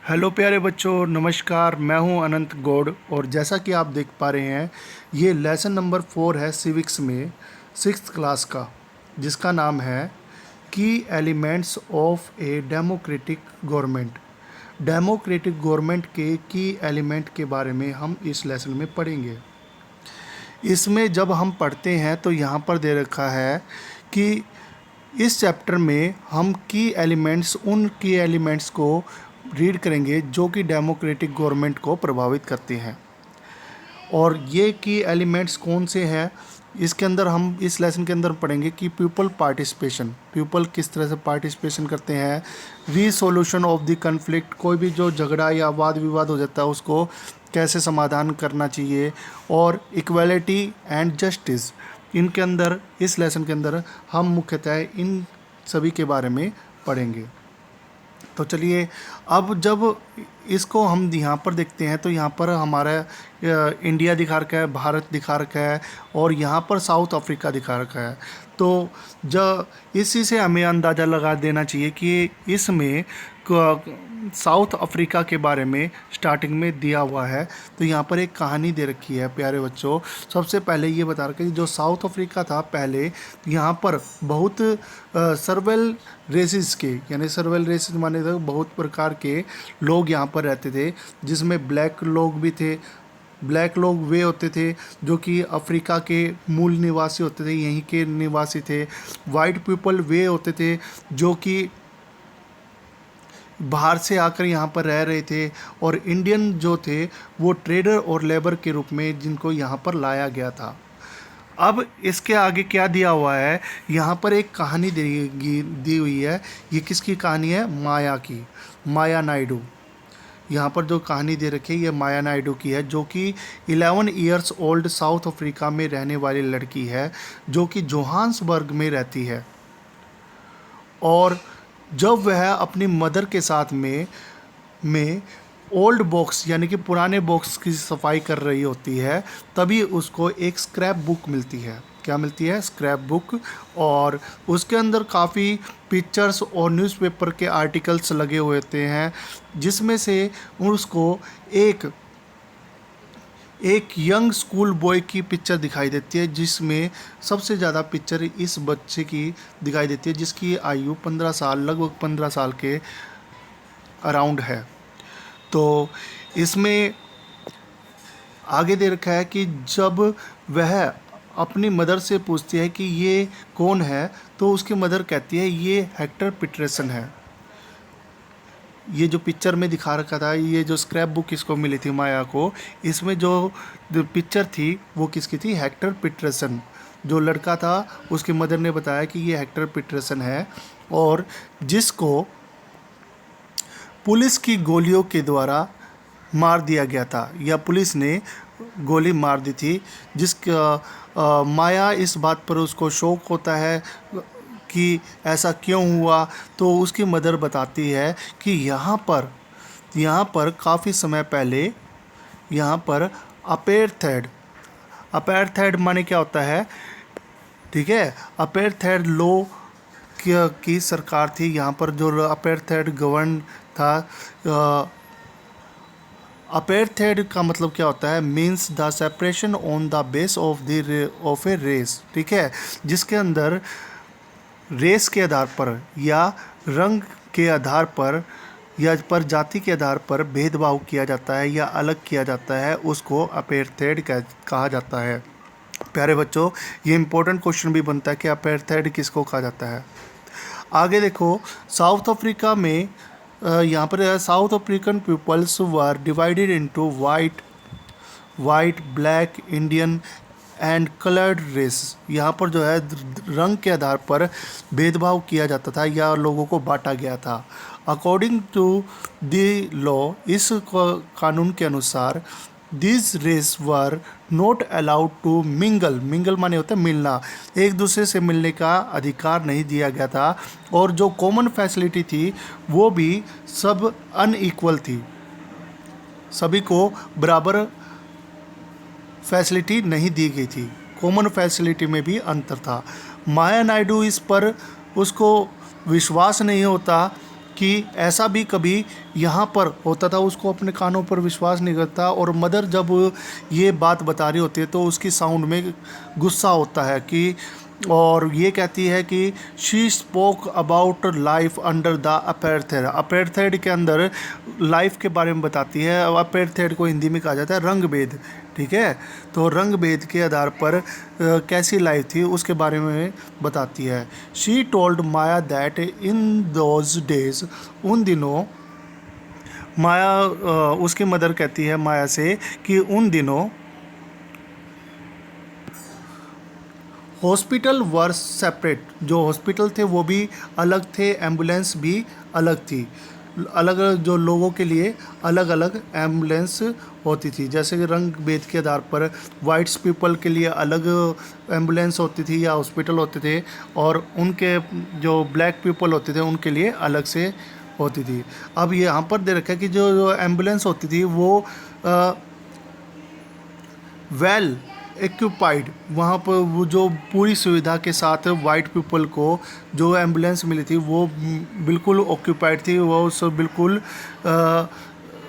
Hello प्यारे बच्चों, नमस्कार। मैं हूं अनंत गौड़ और जैसा कि आप देख पा रहे हैं, ये लेसन नंबर 4 है सिविक्स में 6th क्लास का, जिसका नाम है की elements of a democratic government. Democratic government के की एलिमेंट के बारे में हम इस लेसन में पढ़ेंगे। इसमें जब हम पढ़ते हैं तो यहाँ पर दे रखा है कि इस चैप्टर में हम उन की एलिमेंट्स को रीड करेंगे जो कि डेमोक्रेटिक गवर्नमेंट को प्रभावित करते हैं। और ये की एलिमेंट्स कौन से हैं, इसके अंदर हम इस लेसन के अंदर पढ़ेंगे कि पीपल किस तरह से पार्टिसिपेशन करते हैं। रीसोल्यूशन ऑफ द कन्फ्लिक्ट, कोई भी जो झगड़ा या वाद विवाद हो जाता है उसको कैसे समाधान करना चाहिए। और इक्वालिटी एंड जस्टिस, इनके अंदर इस लेसन के अंदर हम मुख्यतः इन सभी के बारे में पढ़ेंगे। तो चलिए, अब जब इसको हम यहाँ पर देखते हैं तो यहाँ पर हमारा इंडिया दिखा रखा है, भारत दिखा रखा है और यहाँ पर साउथ अफ्रीका दिखा रखा है। तो जब इसी से हमें अंदाज़ा लगा देना चाहिए कि इसमें साउथ अफ्रीका के बारे में स्टार्टिंग में दिया हुआ है। तो यहाँ पर एक कहानी दे रखी है प्यारे बच्चों। सबसे पहले ये बता रखा है कि जो साउथ अफ्रीका था, पहले यहाँ पर बहुत सर्वेल रेसिस के, यानी सर्वेल रेसिस माने तो बहुत प्रकार के लोग यहाँ पर रहते थे, जिसमें ब्लैक लोग भी थे। ब्लैक लोग वे होते थे जो कि अफ्रीका के मूल निवासी होते थे, यहीं के निवासी थे। वाइट पीपल वे होते थे जो कि बाहर से आकर यहाँ पर रह रहे थे। और इंडियन जो थे वो ट्रेडर और लेबर के रूप में जिनको यहाँ पर लाया गया था। अब इसके आगे क्या दिया हुआ है, यहाँ पर एक कहानी दी हुई है। ये किसकी कहानी है? माया की, माया नायडू। यहाँ पर जो कहानी दे रखी है ये माया नायडू की है, जो कि 11 इयर्स ओल्ड साउथ अफ्रीका में रहने वाली लड़की है, जो कि जोहान्सबर्ग में रहती है। और जब वह अपनी मदर के साथ में ओल्ड बॉक्स यानी कि पुराने बॉक्स की सफाई कर रही होती है, तभी उसको एक स्क्रैप बुक मिलती है। क्या मिलती है? Scrap book. और उसके अंदर काफ़ी पिक्चर्स और न्यूज़पेपर के आर्टिकल्स लगे हुए होते हैं, जिसमें से उसको एक यंग स्कूल बॉय की पिक्चर दिखाई देती है, जिसमें सबसे ज़्यादा पिक्चर इस बच्चे की दिखाई देती है, जिसकी आयु 15 साल, लगभग 15 साल के अराउंड है। तो इसमें आगे दे रखा है कि जब वह अपनी मदर से पूछती है कि ये कौन है, तो उसकी मदर कहती है ये हेक्टर पीटरसन है। ये जो पिक्चर में दिखा रखा था, ये जो स्क्रैप बुक इसको मिली थी माया को, इसमें जो पिक्चर थी वो किसकी थी? Hector Pieterson. जो लड़का था उसकी मदर ने बताया कि ये हेक्टर पीटरसन है, और जिसको पुलिस की गोलियों के द्वारा मार दिया गया था, या पुलिस ने गोली मार दी थी। माया इस बात पर उसको शौक होता है कि ऐसा क्यों हुआ। तो उसकी मदर बताती है कि यहाँ पर काफ़ी समय पहले यहाँ पर अपेर्थेड माने क्या होता है? ठीक है, अपेर्थेड लो की सरकार थी यहाँ पर, जो अपेर्थेड गवर्न था। अपेर्थेड का मतलब क्या होता है? Means the separation on the base of a race. ठीक है, जिसके अंदर रेस के आधार पर या रंग के आधार पर या पर जाति के आधार पर भेदभाव किया जाता है या अलग किया जाता है, उसको अपेर्थेड कहा जाता है। प्यारे बच्चों, ये इंपॉर्टेंट क्वेश्चन भी बनता है कि अपेर्थेड किसको कहा जाता है। आगे देखो, साउथ अफ्रीका में यहाँ पर South African peoples were divided into white, black, Indian and coloured race. यहाँ पर जो है रंग के आधार पर भेदभाव किया जाता था या लोगों को बांटा गया था। अकॉर्डिंग टू द लॉ, इस कानून के अनुसार, this race were not allowed to mingle माने होता है मिलना, एक दूसरे से मिलने का अधिकार नहीं दिया गया था। और जो कॉमन फैसिलिटी थी वो भी सब अनइक्वल थी, सभी को बराबर फैसिलिटी नहीं दी गई थी, कॉमन फैसिलिटी में भी अंतर था। माया नायडू इस पर उसको विश्वास नहीं होता कि ऐसा भी कभी यहाँ पर होता था। उसको अपने कानों पर विश्वास नहीं करता, और मदर जब ये बात बता रही होती है तो उसकी साउंड में गुस्सा होता है कि, और ये कहती है कि she spoke about life under the apartheid. Apartheid के अंदर लाइफ के बारे में बताती है। अपेर्थेड को हिंदी में कहा जाता है रंग भेद, ठीक है। तो रंग भेद के आधार पर कैसी लाइफ थी उसके बारे में बताती है। She told Maya that in those days, उन दिनों माया, उसकी मदर कहती है माया से कि उन दिनों हॉस्पिटल वर सेपरेट, जो हॉस्पिटल थे वो भी अलग थे, एम्बुलेंस भी अलग थी। अलग अलग जो लोगों के लिए अलग अलग एम्बुलेंस होती थी, जैसे कि रंग भेद के आधार पर वाइट्स पीपल के लिए अलग एम्बुलेंस होती थी या हॉस्पिटल होते थे, और उनके जो ब्लैक पीपल होते थे उनके लिए अलग से होती थी। अब ये यहाँ पर दे रखा है कि जो एम्बुलेंस होती थी वो वेल एक्यूपाइड, वहाँ पर वो जो पूरी सुविधा के साथ वाइट पीपल को जो एम्बुलेंस मिली थी वो बिल्कुल ऑक्यूपाइड थी। वो सब बिल्कुल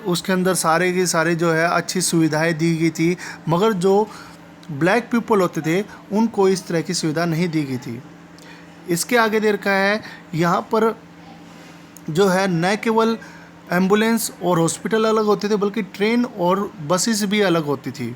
उसके अंदर सारे के सारे जो है अच्छी सुविधाएं दी गई थी, मगर जो ब्लैक पीपल होते थे उनको इस तरह की सुविधा नहीं दी गई थी। इसके आगे दे रखा है यहाँ पर जो है न केवल एम्बुलेंस और हॉस्पिटल अलग होते थे बल्कि ट्रेन और बसेस भी अलग होती थी,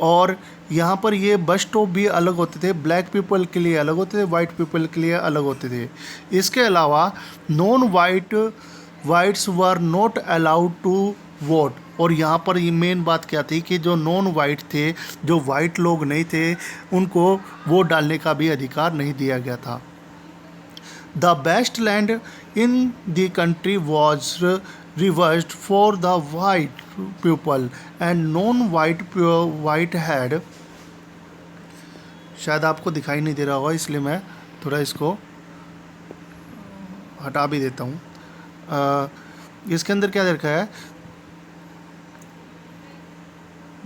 और यहाँ पर ये बस स्टॉप भी अलग होते थे। ब्लैक पीपल के लिए अलग होते थे, वाइट पीपल के लिए अलग होते थे। इसके अलावा non whites were not allowed to vote, और यहाँ पर ये मेन बात क्या थी कि जो नॉन वाइट थे, जो वाइट लोग नहीं थे, उनको वोट डालने का भी अधिकार नहीं दिया गया था। The best land in the country was reversed for the white people and non-white had, शायद आपको दिखाई नहीं दे रहा होगा इसलिए मैं थोड़ा इसको हटा भी देता हूँ। इसके अंदर क्या लिखा है,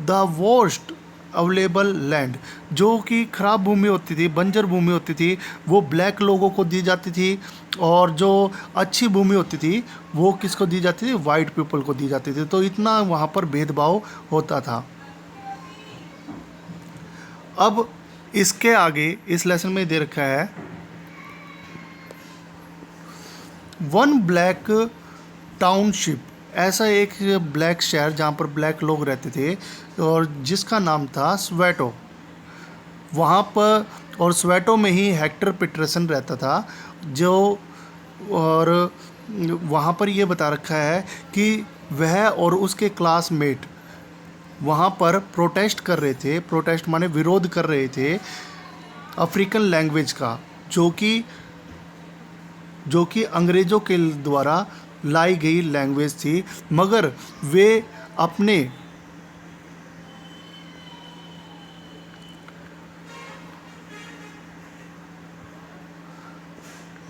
द वर्स्ट अवेलेबल लैंड, जो कि खराब भूमि होती थी, बंजर भूमि होती थी, वो ब्लैक लोगों को दी जाती थी, और जो अच्छी भूमि होती थी वो किसको दी जाती थी, वाइट पीपल को दी जाती थी। तो इतना वहाँ पर भेदभाव होता था। अब इसके आगे इस लेसन में दे रखा है वन ब्लैक टाउनशिप, ऐसा एक ब्लैक शहर जहाँ पर ब्लैक लोग रहते थे और जिसका नाम था स्वेटो। वहाँ पर और स्वेटो में ही हेक्टर पीटरसन रहता था, जो, और वहाँ पर ये बता रखा है कि वह और उसके क्लासमेट वहाँ पर प्रोटेस्ट कर रहे थे। प्रोटेस्ट माने विरोध कर रहे थे अफ्रीकन लैंग्वेज का, जो कि अंग्रेज़ों के द्वारा लाई गई लैंग्वेज थी, मगर वे अपने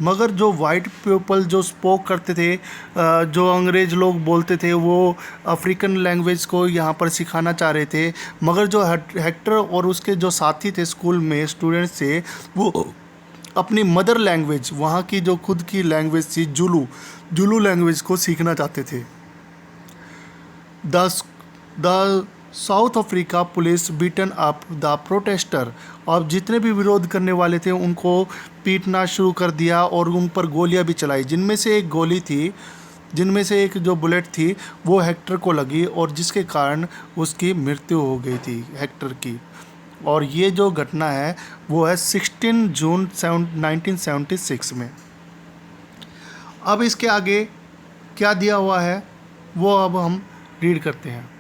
मगर जो वाइट पीपल जो स्पोक करते थे, जो अंग्रेज़ लोग बोलते थे, वो अफ्रीकन लैंग्वेज को यहाँ पर सिखाना चाह रहे थे। मगर जो हेक्टर और उसके जो साथी थे स्कूल में स्टूडेंट्स थे, वो अपनी मदर लैंग्वेज, वहाँ की जो खुद की लैंग्वेज थी जुलू लैंग्वेज को सीखना चाहते थे। The south Africa police beaten up the protester, और जितने भी विरोध करने वाले थे उनको पीटना शुरू कर दिया और उन पर गोलियां भी चलाई, जिनमें से एक जो बुलेट थी वो हेक्टर को लगी और जिसके कारण उसकी मृत्यु हो गई थी हेक्टर की। और ये जो घटना है वो है 16 जून 1976 में। अब इसके आगे क्या दिया हुआ है वो अब हम रीड करते हैं।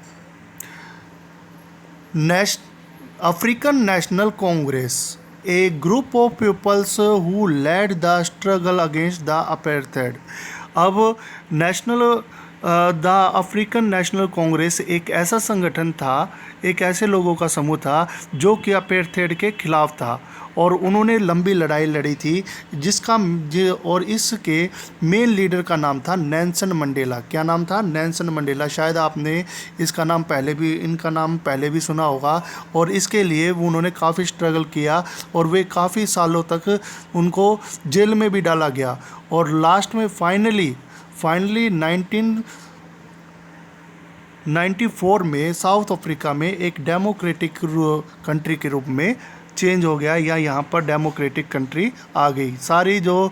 African National Congress, a group of peoples who led the struggle against the apartheid. अब national the African National Congress एक ऐसा संगठन था, एक ऐसे लोगों का समूह था जो कि अपेर्थेड के खिलाफ था और उन्होंने लंबी लड़ाई लड़ी थी और इसके मेन लीडर का नाम था नेल्सन मंडेला। क्या नाम था? Nelson Mandela. शायद आपने इनका नाम पहले भी सुना होगा और इसके लिए उन्होंने काफ़ी स्ट्रगल किया और वे काफ़ी सालों तक उनको जेल में भी डाला गया और लास्ट में फाइनली 1994 में साउथ अफ्रीका में एक डेमोक्रेटिक कंट्री के रूप में चेंज हो गया, या यहाँ पर डेमोक्रेटिक कंट्री आ गई। सारी जो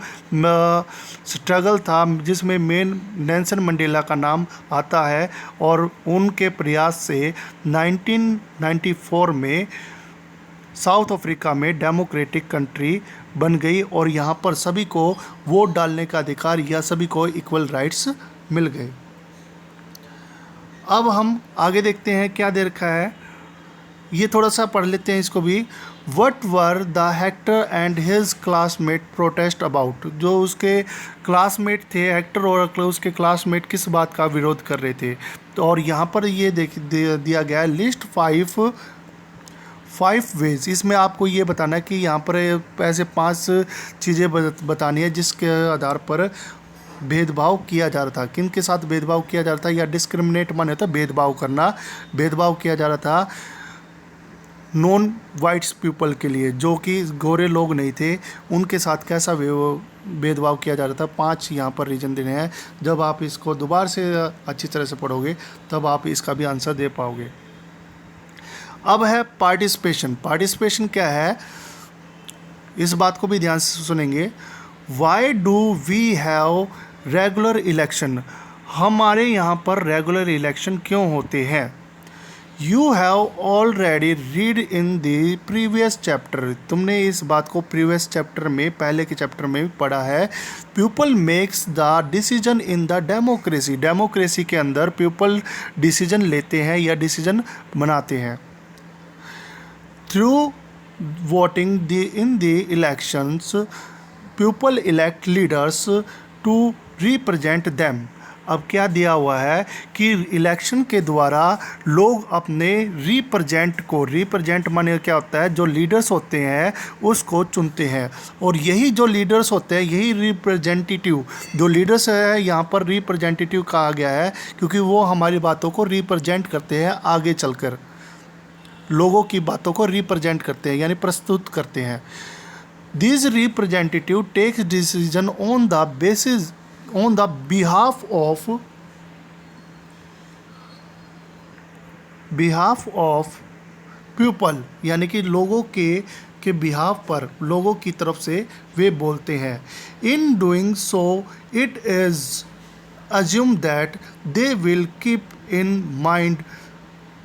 स्ट्रगल था जिसमें मेन नेल्सन मंडेला का नाम आता है और उनके प्रयास से 1994 में साउथ अफ्रीका में डेमोक्रेटिक कंट्री बन गई और यहाँ पर सभी को वोट डालने का अधिकार या सभी को इक्वल राइट्स मिल गए। अब हम आगे देखते हैं क्या दे रखा है, ये थोड़ा सा पढ़ लेते हैं इसको भी। What were the Hector and his classmate protest about. जो उसके क्लासमेट थे, हेक्टर और उसके क्लासमेट किस बात का विरोध कर रहे थे। तो और यहाँ पर ये दिया गया है लिस्ट 5 वेज। इसमें आपको ये बताना है कि यहाँ पर ऐसे 5 चीज़ें बतानी है जिसके आधार पर भेदभाव किया जा रहा था। किन के साथ भेदभाव किया जा रहा था, या डिस्क्रिमिनेट माने होता है भेदभाव करना। भेदभाव किया जा रहा था नॉन वाइट्स पीपल के लिए, जो कि गोरे लोग नहीं थे, उनके साथ कैसा भेदभाव किया जा रहा था। 5 यहाँ पर रीजन देने हैं। जब आप इसको दोबारा से अच्छी तरह से पढ़ोगे तब आप इसका भी आंसर दे पाओगे। अब है पार्टिसिपेशन। पार्टिसिपेशन क्या है, इस बात को भी ध्यान से सुनेंगे। Why do we have regular election. हमारे यहाँ पर रेगुलर इलेक्शन क्यों होते हैं। You have already read in the previous chapter. तुमने इस बात को प्रीवियस चैप्टर में, पहले के चैप्टर में भी पढ़ा है। People makes the decision in the democracy. Democracy के अंदर पीपल डिसीजन लेते हैं या डिसीजन बनाते हैं। Through voting in the elections people elect leaders to represent them. अब क्या दिया हुआ है कि इलेक्शन के द्वारा लोग अपने रिप्रेजेंट माने क्या होता है, जो लीडर्स होते हैं उसको चुनते हैं। और यही जो लीडर्स होते हैं, यही रिप्रेजेंटेटिव जो लीडर्स है, यहाँ पर रिप्रेजेंटेटिव कहा गया है क्योंकि वो हमारी बातों को रिप्रेजेंट करते हैं। आगे चलकर लोगों की बातों को रिप्रेजेंट करते हैं यानी प्रस्तुत करते हैं। This representative takes decision on the behalf of people, यानी कि लोगों के बिहाफ पर, लोगों की तरफ से वे बोलते हैं। In doing so it is assume that they will keep in mind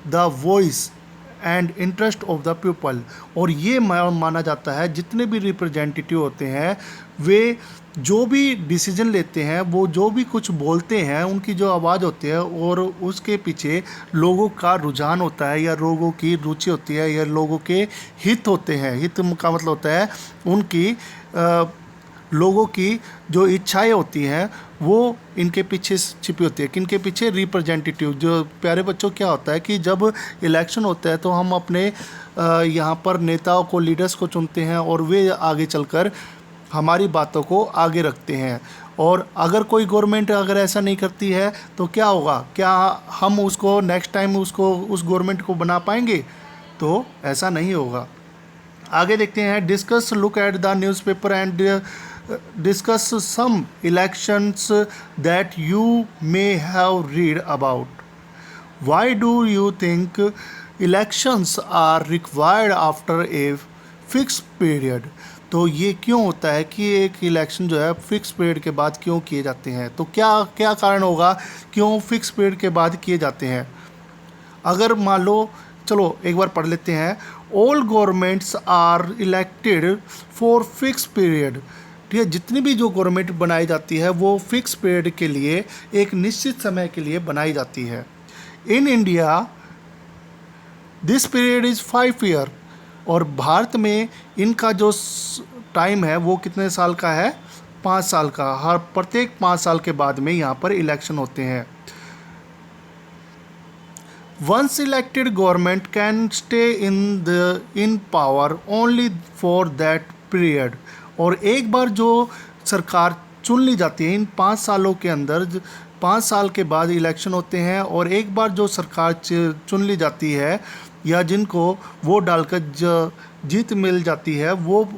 the voice and interest of the people. और ये माना जाता है जितने भी रिप्रेजेंटेटिव होते हैं वे जो भी डिसीजन लेते हैं, वो जो भी कुछ बोलते हैं, उनकी जो आवाज़ होती है और उसके पीछे लोगों का रुझान होता है या लोगों की रुचि होती है या लोगों के हित होते हैं। हित का मतलब होता है उनकी लोगों की जो इच्छाएं होती हैं वो इनके पीछे छिपी होती है। किनके पीछे? रिप्रेजेंटेटिव। जो प्यारे बच्चों, क्या होता है कि जब इलेक्शन होता है तो हम अपने यहाँ पर नेताओं को, लीडर्स को चुनते हैं और वे आगे चलकर हमारी बातों को आगे रखते हैं। और अगर कोई गवर्नमेंट अगर ऐसा नहीं करती है तो क्या होगा? क्या हम उसको नेक्स्ट टाइम उस गवर्नमेंट को बना पाएंगे? तो ऐसा नहीं होगा। आगे देखते हैं। Discuss, look at the newspaper and discuss some elections that you may have read about. Why do you think elections are required after a fixed period? तो ये क्यों होता है कि एक इलेक्शन जो है फिक्स पीरियड के बाद क्यों किए जाते हैं? तो क्या कारण होगा क्यों फिक्स पीरियड के बाद किए जाते हैं? अगर मान लो, चलो एक बार पढ़ लेते हैं। All governments are elected for fix period. ठीक है, जितनी भी जो गवर्नमेंट बनाई जाती है वो फिक्स पीरियड के लिए, एक निश्चित समय के लिए बनाई जाती है। In India this period is 5 year. और भारत में इनका जो टाइम है वो कितने साल का है? 5 साल का, हर प्रत्येक 5 साल के बाद में यहाँ पर इलेक्शन होते हैं। Once elected government can stay in power only for that period. और एक बार जो सरकार चुन ली जाती है, इन 5 सालों के अंदर 5 साल के बाद इलेक्शन होते हैं, और एक बार जो सरकार चुन ली जाती है या जिनको वोट डालकर जीत मिल जाती है, वो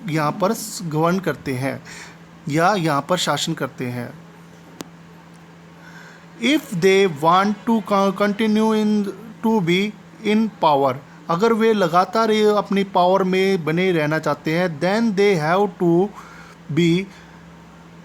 यहाँ पर गवर्न करते हैं या यहाँ पर शासन करते हैं। If they want to continue to be in power, अगर वे लगातार अपनी पावर में बने रहना चाहते हैं, then they have to be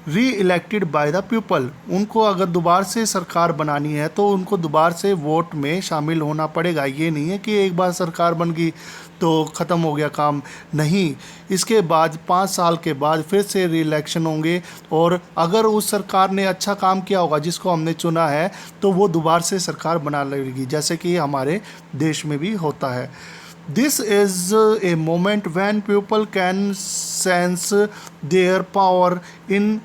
re elected by the people. उनको अगर दोबारा से सरकार बनानी है तो उनको दोबारा से वोट में शामिल होना पड़ेगा। ये नहीं है कि एक बार सरकार बन गई तो ख़त्म हो गया काम, नहीं, इसके बाद 5 साल के बाद फिर से री इलेक्शन होंगे, और अगर उस सरकार ने अच्छा काम किया होगा जिसको हमने चुना है तो वो दोबारा से सरकार बना लेगी, जैसे कि हमारे देश में भी होता है। This is a moment when people can sense their power in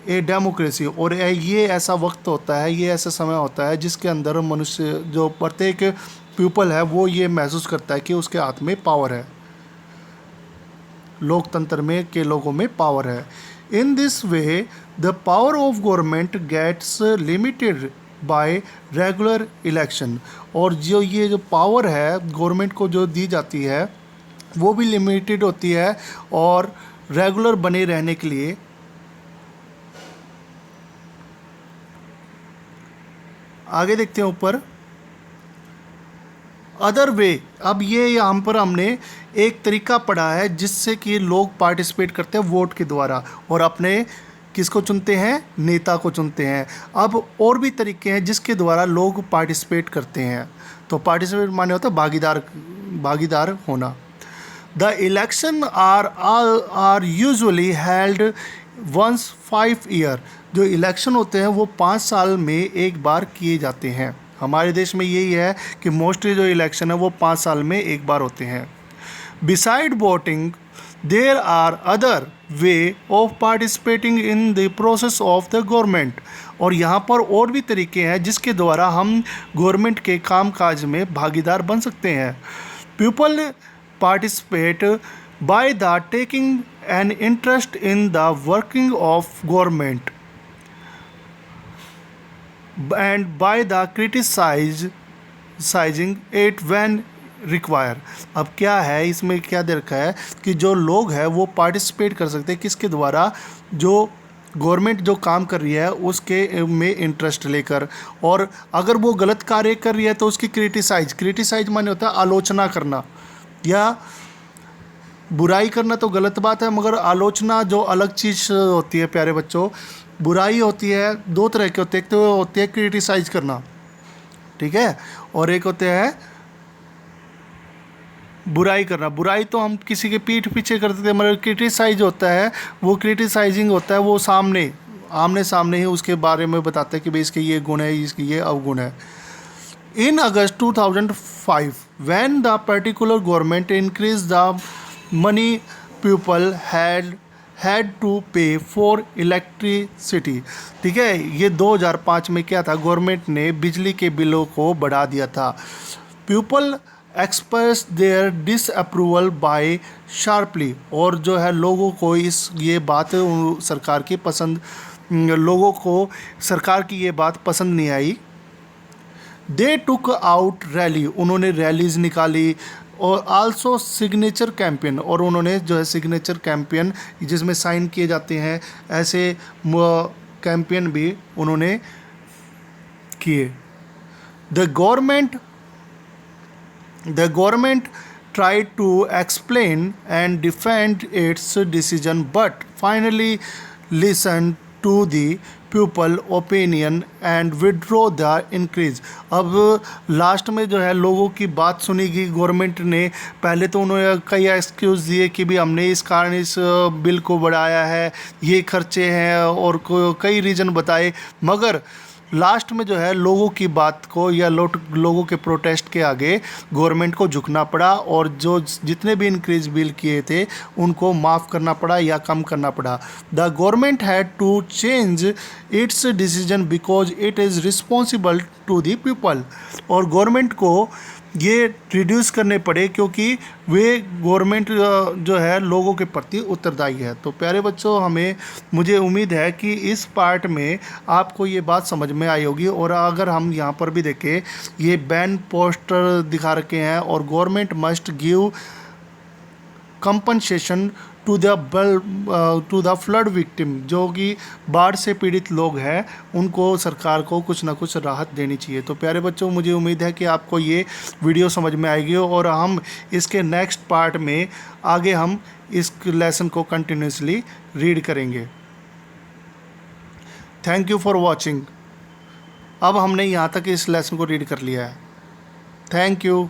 a democracy. और ये ऐसा वक्त होता है, ये ऐसा समय होता है जिसके अंदर मनुष्य, जो प्रत्येक पीपल है, वो ये महसूस करता है कि उसके हाथ में पावर है, लोकतंत्र में के लोगों में पावर है। In this way the power of government gets limited by regular election. और ये जो पावर है गवर्नमेंट को जो दी जाती है वो भी लिमिटेड होती है, और रेगुलर बने रहने के लिए आगे देखते हैं ऊपर अदर वे। अब ये यहाँ पर हमने एक तरीका पढ़ा है जिससे कि लोग पार्टिसिपेट करते हैं वोट के द्वारा और अपने किसको चुनते हैं, नेता को चुनते हैं। अब और भी तरीके हैं जिसके द्वारा लोग पार्टिसिपेट करते हैं। तो पार्टिसिपेट माने होता है भागीदार होना। The election are usually held once 5 year. जो इलेक्शन होते हैं वो 5 साल में एक बार किए जाते हैं। हमारे देश में यही है कि मोस्टली जो इलेक्शन है वो 5 साल में एक बार होते हैं। Beside voting there are other way of participating in the process of the government. और यहाँ पर और भी तरीके हैं जिसके द्वारा हम गवर्नमेंट के कामकाज में भागीदार बन सकते हैं। People participate by the taking an interest in the working of government and by the criticizing it when require। अब क्या है इसमें, क्या दे रखा है कि जो लोग हैं वो पार्टिसिपेट कर सकते हैं किसके द्वारा, जो गवर्नमेंट जो काम कर रही है उसके में इंटरेस्ट लेकर, और अगर वो गलत कार्य कर रही है तो उसकी क्रिटिसाइज माने होता है आलोचना करना, या बुराई करना तो गलत बात है, मगर आलोचना जो अलग चीज़ होती है प्यारे बच्चों। बुराई होती है 2 तरह के होते हैं, एक तो होती है क्रिटिसाइज करना, ठीक है, और एक होते हैं बुराई करना। बुराई तो हम किसी के पीठ पीछे करते थे, मगर क्रिटिसाइज होता है, वो क्रिटिसाइजिंग होता है, वो आमने सामने ही उसके बारे में बताते हैं कि भाई इसके ये गुण है, इसके ये अवगुण है। In August 2005 when the particular government increase the money people had to pay for electricity. ठीक है, ये 2005 में क्या था, गवर्नमेंट ने बिजली के बिलों को बढ़ा दिया था। People express their disapproval by sharply. और जो है लोगों को ये बात सरकार की पसंद, लोगों को सरकार की ये बात पसंद नहीं आई। दे टुक आउट रैली, उन्होंने रैलीज निकाली, और आल्सो सिग्नेचर कैंपेन, और उन्होंने जो है सिग्नेचर कैंपेन जिसमें साइन किए जाते हैं ऐसे कैंपेन भी उन्होंने किए। The government tried to explain and defend its decision but finally listened to the people opinion and withdraw the increase। अब लास्ट में जो है लोगों की बात सुनी गई। गवर्नमेंट ने पहले तो उन्होंने कई एक्सक्यूज़ दिए कि भी हमने इस कारण इस बिल को बढ़ाया है, ये खर्चे हैं, और कई रीज़न बताए, मगर लास्ट में जो है लोगों की बात को या लोगों के प्रोटेस्ट के आगे गवर्नमेंट को झुकना पड़ा और जो जितने भी इंक्रीज बिल किए थे उनको माफ़ करना पड़ा या कम करना पड़ा। The government had to change its decision because it is responsible to the people. और गवर्नमेंट को ये रिड्यूस करने पड़े क्योंकि वे गवर्नमेंट जो है लोगों के प्रति उत्तरदायी है। तो प्यारे बच्चों, मुझे उम्मीद है कि इस पार्ट में आपको ये बात समझ में आई होगी। और अगर हम यहाँ पर भी देखें, ये बैन पोस्टर दिखा रखे हैं और government must give compensation to the flood victim, जो कि बाढ़ से पीड़ित लोग हैं, उनको सरकार को कुछ ना कुछ राहत देनी चाहिए। तो प्यारे बच्चों, मुझे उम्मीद है कि आपको ये वीडियो समझ में आएगी और हम इसके नेक्स्ट पार्ट में आगे हम इस लेसन को कंटिन्यूसली रीड करेंगे। Thank you for watching. अब हमने यहाँ तक इस लेसन को रीड कर लिया है। Thank you.